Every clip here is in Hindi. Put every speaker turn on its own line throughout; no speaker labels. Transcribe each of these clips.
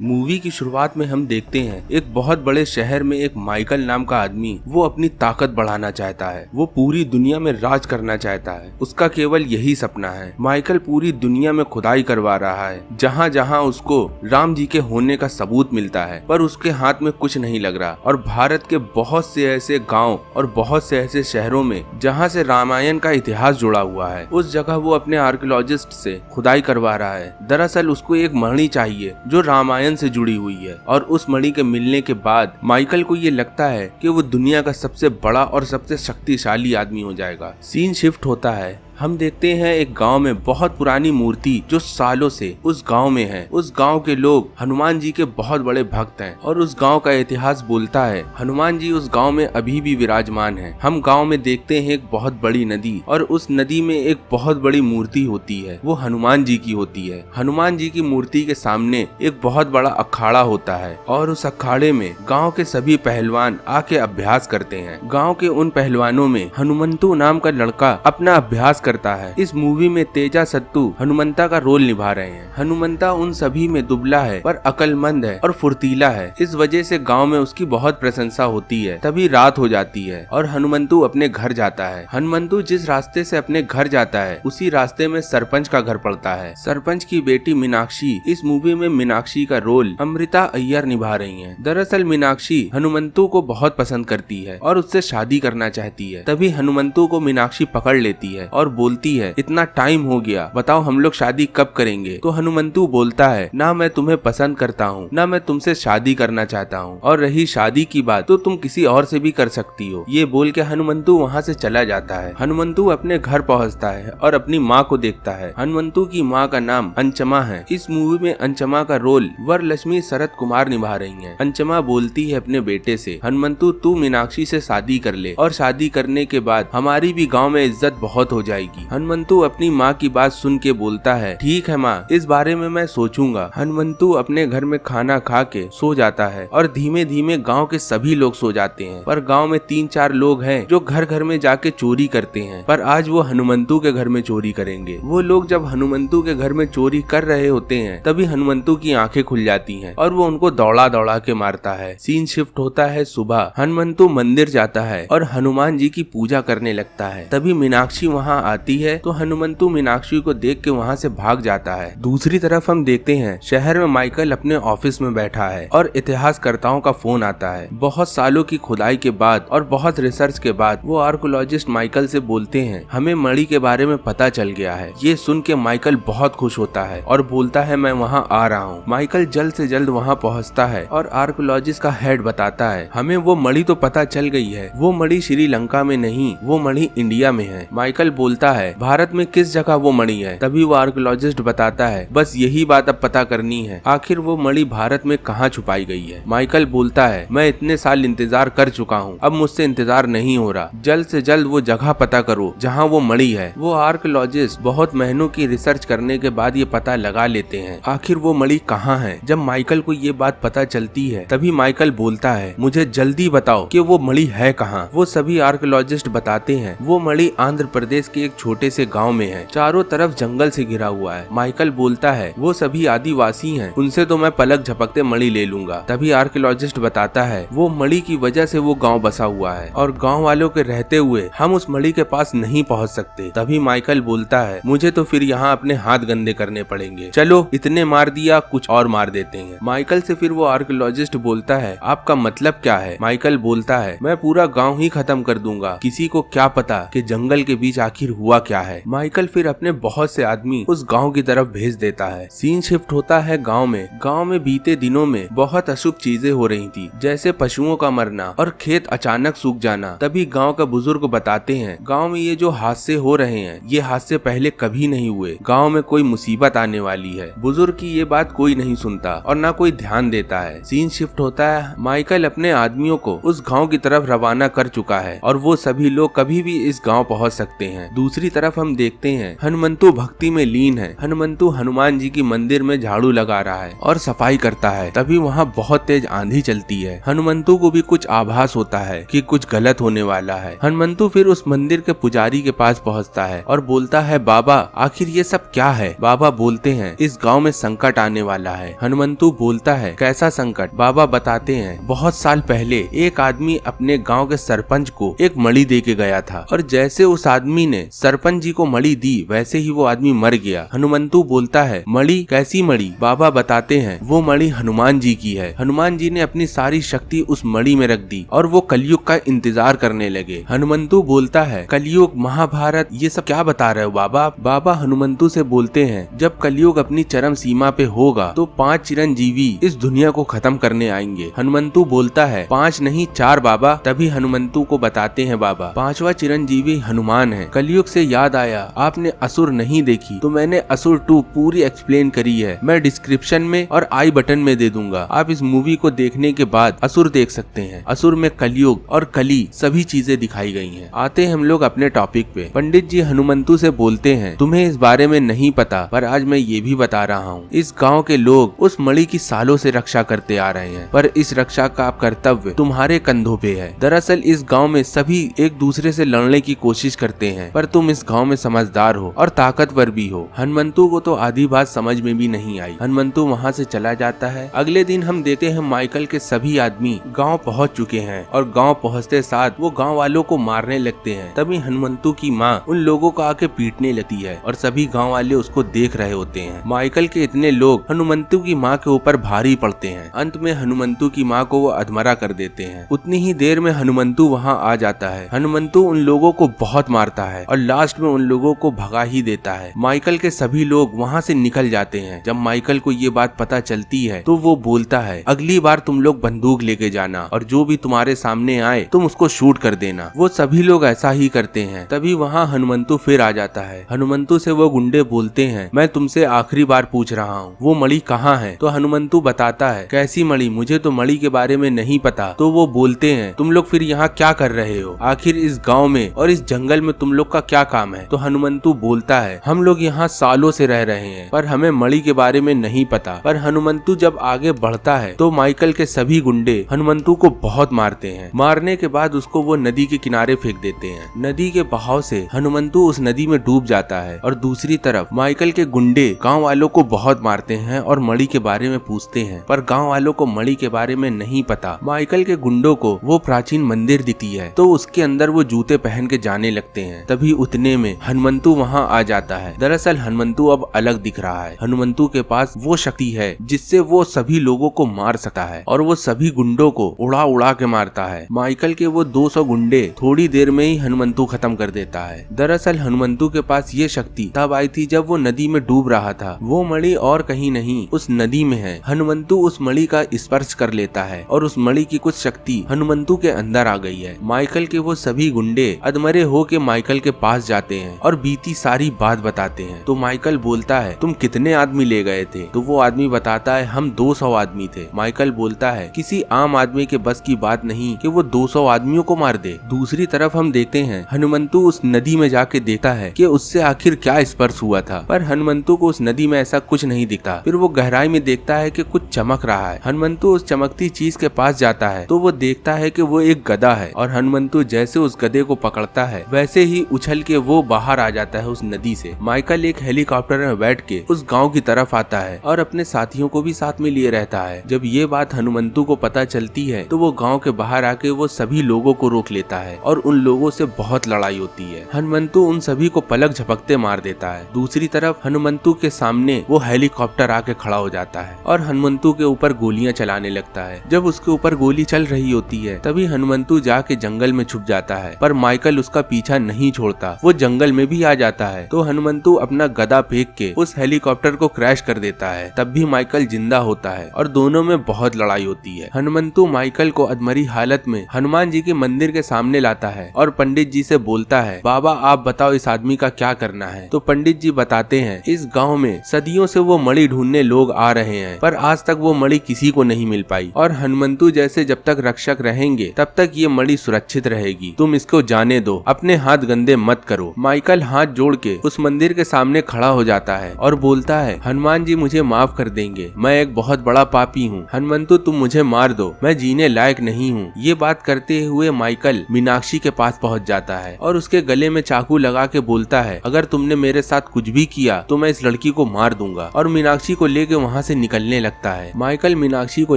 मूवी की शुरुआत में हम देखते हैं एक बहुत बड़े शहर में एक माइकल नाम का आदमी वो अपनी ताकत बढ़ाना चाहता है। वो पूरी दुनिया में राज करना चाहता है। उसका केवल यही सपना है। माइकल पूरी दुनिया में खुदाई करवा रहा है, जहाँ जहाँ उसको राम जी के होने का सबूत मिलता है, पर उसके हाथ में कुछ नहीं लग रहा। और भारत के बहुत से ऐसे गाँव और बहुत से ऐसे शहरों में जहाँ से रामायण का इतिहास जुड़ा हुआ है, उस जगह वो अपने आर्कियोलॉजिस्ट से खुदाई करवा रहा है। दरअसल उसको एक मणि चाहिए जो रामायण से जुड़ी हुई है, और उस मणि के मिलने के बाद माइकल को ये लगता है कि वो दुनिया का सबसे बड़ा और सबसे शक्तिशाली आदमी हो जाएगा। सीन शिफ्ट होता है। हम देखते हैं एक गांव में बहुत पुरानी मूर्ति जो सालों से उस गांव में है। उस गांव के लोग हनुमान जी के बहुत बड़े भक्त हैं और उस गांव का इतिहास बोलता है हनुमान जी उस गांव में अभी भी विराजमान हैं। हम गांव में देखते हैं एक बहुत बड़ी नदी, और उस नदी में एक बहुत बड़ी मूर्ति होती है, वो हनुमान जी की होती है। हनुमान जी की मूर्ति के सामने एक बहुत बड़ा अखाड़ा होता है, और उस अखाड़े में गाँव के सभी पहलवान आके अभ्यास करते हैं। गाँव के उन पहलवानों में हनुमंतु नाम का लड़का अपना अभ्यास करता है। इस मूवी में तेजा सत्तू हनुमंता का रोल निभा रहे हैं। हनुमंता उन सभी में दुबला है पर अकलमंद है और फुर्तीला है। इस वजह से गांव में उसकी बहुत प्रशंसा होती है। तभी रात हो जाती है और हनुमंतु अपने घर जाता है। हनुमंतु जिस रास्ते से अपने घर जाता है उसी रास्ते में सरपंच का घर पड़ता है। सरपंच की बेटी मीनाक्षी, इस मूवी में मीनाक्षी का रोल अमृता अय्यर निभा रही है। दरअसल मीनाक्षी हनुमंतु को बहुत पसंद करती है और उससे शादी करना चाहती है। तभी हनुमंतु को मीनाक्षी पकड़ लेती है और बोलती है इतना टाइम हो गया, बताओ हम लोग शादी कब करेंगे। तो हनुमंतु बोलता है ना मैं तुम्हें पसंद करता हूँ, ना मैं तुमसे शादी करना चाहता हूँ, और रही शादी की बात तो तुम किसी और से भी कर सकती हो। ये बोल के हनुमंतु वहाँ से चला जाता है। हनुमंतु अपने घर पहुँचता है और अपनी माँ को देखता है। हनुमंतु की माँ का नाम अंचमा है। इस मूवी में अंचमा का रोल वरलक्ष्मी शरद कुमार निभा रही है। अंचमा बोलती है अपने बेटे से हनुमंतु तू मीनाक्षी से शादी कर ले, और शादी करने के बाद हमारी भी गाँव में इज्जत बहुत हो जाएगी। हनुमंतु अपनी माँ की बात सुन के बोलता है ठीक है माँ, इस बारे में मैं सोचूंगा। हनुमंतु अपने घर में खाना खा के सो जाता है और धीमे धीमे गांव के सभी लोग सो जाते हैं। पर गांव में 3-4 लोग हैं जो घर घर में जाके चोरी करते हैं, पर आज वो हनुमंतु के घर में चोरी करेंगे। वो लोग जब हनुमंतु के घर में चोरी कर रहे होते हैं तभी हनुमंतु की आंखें खुल जाती हैं और वो उनको दौड़ा दौड़ा के मारता है। सीन शिफ्ट होता है सुबह। हनुमंतु मंदिर जाता है और हनुमान जी की पूजा करने लगता है। तभी मीनाक्षी वहाँ आती है तो हनुमंतु मीनाक्षी को देख के वहाँ से भाग जाता है। दूसरी तरफ हम देखते हैं शहर में माइकल अपने ऑफिस में बैठा है और इतिहासकर्ताओं का फोन आता है। बहुत सालों की खुदाई के बाद और बहुत रिसर्च के बाद वो आर्कियोलॉजिस्ट माइकल से बोलते हैं हमें मणि के बारे में पता चल गया है। ये सुन के माइकल बहुत खुश होता है और बोलता है मैं वहाँ आ रहा हूँ। माइकल जल्द से जल्द वहाँ पहुँचता है और आर्कियोलॉजिस्ट का हेड बताता है हमें वो मणि तो पता चल गई है, वो मणि श्रीलंका में नहीं, वो मणि इंडिया में है। माइकल बोलता है भारत में किस जगह वो मणि है। तभी वो आर्कियोलॉजिस्ट बताता है बस यही बात अब पता करनी है, आखिर वो मणि भारत में कहाँ छुपाई गई है। माइकल बोलता है मैं इतने साल इंतजार कर चुका हूँ, अब मुझसे इंतजार नहीं हो रहा, जल्द से जल्द वो जगह पता करो जहाँ वो मणि है। वो आर्कियोलॉजिस्ट बहुत महीनों की रिसर्च करने के बाद ये पता लगा लेते हैं आखिर वो मणि कहाँ है। जब माइकल को ये बात पता चलती है तभी माइकल बोलता है मुझे जल्दी बताओ कि वो मणि है कहाँ। वो सभी आर्कियोलॉजिस्ट बताते हैं वो मणि आंध्र प्रदेश के एक छोटे से गांव में है, चारों तरफ जंगल से घिरा हुआ है। माइकल बोलता है वो सभी आदिवासी हैं, उनसे तो मैं पलक झपकते मणि ले लूंगा। तभी आर्कियोलॉजिस्ट बताता है वो मणि की वजह से वो गांव बसा हुआ है और गांव वालों के रहते हुए हम उस मणि के पास नहीं पहुंच सकते। तभी माइकल बोलता है मुझे तो फिर यहाँ अपने हाथ गंदे करने पड़ेंगे, चलो इतने मार दिया कुछ और मार देते हैं। माइकल से फिर वो आर्कियोलॉजिस्ट बोलता है आपका मतलब क्या है। माइकल बोलता है मैं पूरा गाँव ही खत्म कर दूंगा, किसी को क्या पता कि जंगल के बीच आखिर हुआ क्या है। माइकल फिर अपने बहुत से आदमी उस गांव की तरफ भेज देता है। सीन शिफ्ट होता है गांव में। गांव में बीते दिनों में बहुत अशुभ चीजें हो रही थी, जैसे पशुओं का मरना और खेत अचानक सूख जाना। तभी गांव का बुजुर्ग बताते हैं गांव में ये जो हादसे हो रहे हैं ये हादसे पहले कभी नहीं हुए, गांव में कोई मुसीबत आने वाली है। बुजुर्ग की ये बात कोई नहीं सुनता और ना कोई ध्यान देता है। सीन शिफ्ट होता है माइकल अपने आदमियों को उस गाँव की तरफ रवाना कर चुका है और वो सभी लोग कभी भी इस गाँव पहुँच सकते हैं। दूसरी तरफ हम देखते हैं हनुमंतु भक्ति में लीन है। हनुमंतु हनुमान जी की मंदिर में झाड़ू लगा रहा है और सफाई करता है। तभी वहाँ बहुत तेज आंधी चलती है। हनुमंतु को भी कुछ आभास होता है कि कुछ गलत होने वाला है। हनुमंतु फिर उस मंदिर के पुजारी के पास पहुँचता है और बोलता है, बाबा आखिर ये सब क्या है? बाबा बोलते हैं, इस गाँव में संकट आने वाला है। हनुमंतु बोलता है, कैसा संकट? बाबा बताते हैं, बहुत साल पहले एक आदमी अपने गांव के सरपंच को एक मणि दे के गया था और जैसे उस आदमी ने सरपंच जी को मणि दी वैसे ही वो आदमी मर गया। हनुमंतु बोलता है, मणि? कैसी मणि? बाबा बताते हैं, वो मणि हनुमान जी की है। हनुमान जी ने अपनी सारी शक्ति उस मणि में रख दी और वो कलयुग का इंतजार करने लगे। हनुमंतु बोलता है, कलयुग, महाभारत, ये सब क्या बता रहे हो बाबा? बाबा हनुमंतु से बोलते हैं, जब कलयुग अपनी चरम सीमा पे होगा तो 5 चिरंजीवी इस दुनिया को खत्म करने आएंगे। हनुमंतु बोलता है, 5 नहीं 4 बाबा। तभी हनुमंतु को बताते हैं, बाबा 5वां चिरंजीवी हनुमान है। कलयुग से याद आया, आपने असुर नहीं देखी तो मैंने असुर 2 पूरी एक्सप्लेन करी है। मैं डिस्क्रिप्शन में और आई बटन में दे दूंगा। आप इस मूवी को देखने के बाद असुर देख सकते हैं। असुर में कलयुग और कली सभी चीजें दिखाई गई हैं। आते हैं हम लोग अपने टॉपिक पे। पंडित जी हनुमंतु से बोलते हैं, तुम्हें इस बारे में नहीं पता पर आज मैं ये भी बता रहा हूँ। इस गाँव के लोग उस मणि की सालों से रक्षा करते आ रहे हैं पर इस रक्षा का कर्तव्य तुम्हारे कंधों पे है। दरअसल इस गांव में सभी एक दूसरे से लड़ने की कोशिश करते हैं पर तुम इस गांव में समझदार हो और ताकतवर भी हो। हनुमंतु को तो आधी बात समझ में भी नहीं आई। हनुमंतु वहां से चला जाता है। अगले दिन हम देखते हैं माइकल के सभी आदमी गांव पहुंच चुके हैं और गांव पहुंचते साथ वो गांव वालों को मारने लगते हैं। तभी हनुमंतु की माँ उन लोगों को आके पीटने लगती है और सभी गाँव वाले उसको देख रहे होते हैं। माइकल के इतने लोग हनुमंतु की माँ के ऊपर भारी पड़ते हैं। अंत में हनुमंतु की माँ को वो अधमरा कर देते हैं। उतनी ही देर में हनुमंतु वहाँ आ जाता है। हनुमंतु उन लोगों को बहुत मारता है और लास्ट में उन लोगों को भगा ही देता है। माइकल के सभी लोग वहाँ से निकल जाते हैं। जब माइकल को ये बात पता चलती है तो वो बोलता है, अगली बार तुम लोग बंदूक लेके जाना और जो भी तुम्हारे सामने आए तुम उसको शूट कर देना। वो सभी लोग ऐसा ही करते हैं। तभी वहाँ हनुमंतु फिर आ जाता है। हनुमंतु से वो गुंडे बोलते हैं, मैं तुमसे आखिरी बार पूछ रहा हूँ, वो मणि कहाँ है? तो हनुमंतु बताता है, कैसी मणि? मुझे तो मणि के बारे में नहीं पता। तो वो बोलते हैं, तुम लोग फिर यहाँ क्या कर रहे हो? आखिर इस गांव में और इस जंगल में तुम लोग का क्या काम है? तो हनुमंतु बोलता है, हम लोग यहाँ सालों से रह रहे हैं पर हमें मणि के बारे में नहीं पता। पर हनुमंतु जब आगे बढ़ता है तो माइकल के सभी गुंडे हनुमंतु को बहुत मारते हैं। मारने के बाद उसको वो नदी के किनारे फेंक देते हैं। नदी के बहाव से हनुमंतु उस नदी में डूब जाता है और दूसरी तरफ माइकल के गुंडे गाँव वालों को बहुत मारते हैं और मणि के बारे में पूछते हैं पर गाँव वालों को मणि के बारे में नहीं पता। माइकल के गुंडों को वो प्राचीन मंदिर दिखती है तो उसके अंदर वो जूते पहन के जाने लगते हैं। तभी उतने में हनुमंतु वहाँ आ जाता है। दरअसल हनुमंतु अब अलग दिख रहा है। हनुमंतु के पास वो शक्ति है जिससे वो सभी लोगों को मार सकता है और वो सभी गुंडों को उड़ा उड़ा के मारता है। माइकल के वो 200 गुंडे थोड़ी देर में ही हनुमंतु खत्म कर देता है। दरअसल हनुमंतु के पास ये शक्ति तब आई थी जब वो नदी में डूब रहा था। वो मणि और कहीं नहीं उस नदी में है। हनुमंतु उस मणि का स्पर्श कर लेता है और उस मणि की कुछ शक्ति हनुमंतु के अंदर आ गई है। माइकल के वो सभी गुंडे अधमरे हो के माइकल के पास जाते हैं और बीती सारी बात बताते हैं। तो माइकल बोलता है, तुम कितने आदमी ले गए थे? तो वो आदमी बताता है, हम 200 आदमी थे। माइकल बोलता है, किसी आम आदमी के बस की बात नहीं कि वो 200 आदमियों को मार दे। दूसरी तरफ हम देखते हैं हनुमंतु उस नदी में जाके देखता है कि उससे आखिर क्या स्पर्श हुआ था पर हनुमंतु को उस नदी में ऐसा कुछ नहीं दिखता। फिर वो गहराई में देखता है कि कुछ चमक रहा है। हनुमंतु उस चमकती चीज के पास जाता है तो वो देखता है कि वो एक गधा है और हनुमंतु जैसे उस गधे को पकड़ता है वैसे ही उछल के वो बाहर आ जाता है उस नदी से। माइकल एक हेलीकॉप्टर में बैठ के उस गांव की तरफ आता है और अपने साथियों को भी साथ में लिए रहता है। जब ये बात हनुमंतु को पता चलती है तो वो गांव के बाहर आके वो सभी लोगों को रोक लेता है और उन लोगों से बहुत लड़ाई होती है। हनुमंतु उन सभी को पलक झपकते मार देता है। दूसरी तरफ हनुमंतु के सामने वो हेलीकॉप्टर आके खड़ा हो जाता है और हनुमंतु के ऊपर गोलियां चलाने लगता है। जब उसके ऊपर गोली चल रही होती है तभी हनुमंतु जाके जंगल में छुप जाता है पर माइकल उसका पीछा नहीं छोड़ता। वो जंगल में भी आ जाता है तो हनुमंतु अपना गदा फेंक के उस हेलीकॉप्टर को क्रैश कर देता है। तब भी माइकल जिंदा होता है और दोनों में बहुत लड़ाई होती है। हनुमंतु माइकल को अधमरी हालत में हनुमान जी के मंदिर के सामने लाता है और पंडित जी से बोलता है, बाबा आप बताओ इस आदमी का क्या करना है? तो पंडित जी बताते हैं, इस गांव में सदियों से वो मणि ढूंढने लोग आ रहे हैं पर आज तक वो मणि किसी को नहीं मिल पाई और हनुमंतु जैसे जब तक रक्षक रहेंगे तब तक ये मणि सुरक्षित रहेगी। तुम इसको जाने दो, अपने हाथ गंदे मत मत करो। माइकल हाथ जोड़ के उस मंदिर के सामने खड़ा हो जाता है और बोलता है, हनुमान जी मुझे माफ कर देंगे, मैं एक बहुत बड़ा पापी हूँ। हनुमंतु तुम मुझे मार दो, मैं जीने लायक नहीं हूँ। ये बात करते हुए माइकल मीनाक्षी के पास पहुँच जाता है और उसके गले में चाकू लगा के बोलता है, अगर तुमने मेरे साथ कुछ भी किया तो मैं इस लड़की को मार दूंगा, और मीनाक्षी को लेके वहाँ से निकलने लगता है। माइकल मीनाक्षी को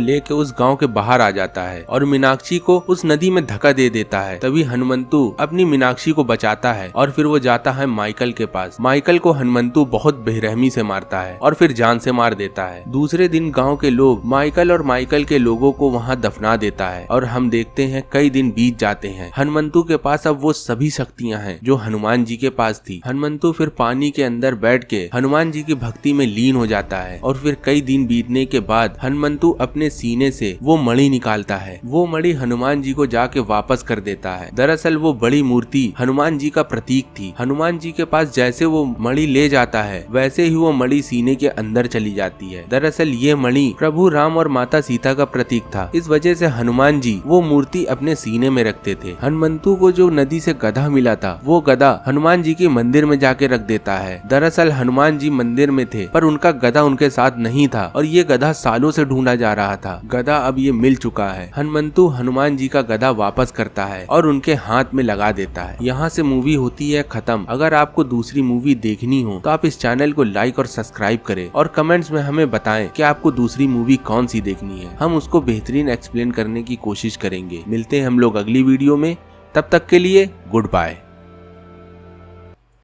लेके उस गांव के बाहर आ जाता है और मीनाक्षी को उस नदी में धक्का दे देता है। तभी हनुमंतु अपनी मीनाक्षी को बचाता है और फिर वो जाता है माइकल के पास। माइकल को हनुमंतु बहुत बेरहमी से मारता है और फिर जान से मार देता है। दूसरे दिन गाँव के लोग माइकल और माइकल के लोगों को वहाँ दफना देता है और हम देखते हैं कई दिन बीत जाते हैं। हनुमंतु के पास अब वो सभी शक्तियाँ हैं जो हनुमान जी के पास थी। हनुमंतु फिर पानी के अंदर बैठ के हनुमान जी की भक्ति में लीन हो जाता है और फिर कई दिन बीतने के बाद हनुमंतु अपने सीने से वो मणि निकालता है। वो मणि हनुमान जी को जाके वापस कर देता है। दरअसल वो बड़ी मूर्ति हनुमान जी का प्रतीक थी। हनुमान जी के पास जैसे वो मणि ले जाता है वैसे ही वो मणि सीने के अंदर चली जाती है। दरअसल ये मणि प्रभु राम और माता सीता का प्रतीक था। इस वजह से हनुमान जी वो मूर्ति अपने सीने में रखते थे। हनुमंतु को जो नदी से गधा मिला था वो गधा हनुमान जी के मंदिर में जाके रख देता है। दरअसल हनुमान जी मंदिर में थे पर उनका गधा उनके साथ नहीं था और ये गधा सालों से ढूंढा जा रहा था। गधा अब ये मिल चुका है। हनुमंतु हनुमान जी का गधा वापस करता है और उनके हाथ में लगा देता है। यहाँ से मूवी होती है खत्म। अगर आपको दूसरी मूवी देखनी हो तो आप इस चैनल को लाइक और सब्सक्राइब करें और कमेंट्स में हमें बताएं कि आपको दूसरी मूवी कौन सी देखनी है। हम उसको बेहतरीन एक्सप्लेन करने की कोशिश करेंगे। मिलते हैं हम लोग अगली वीडियो में, तब तक के लिए गुड बाय।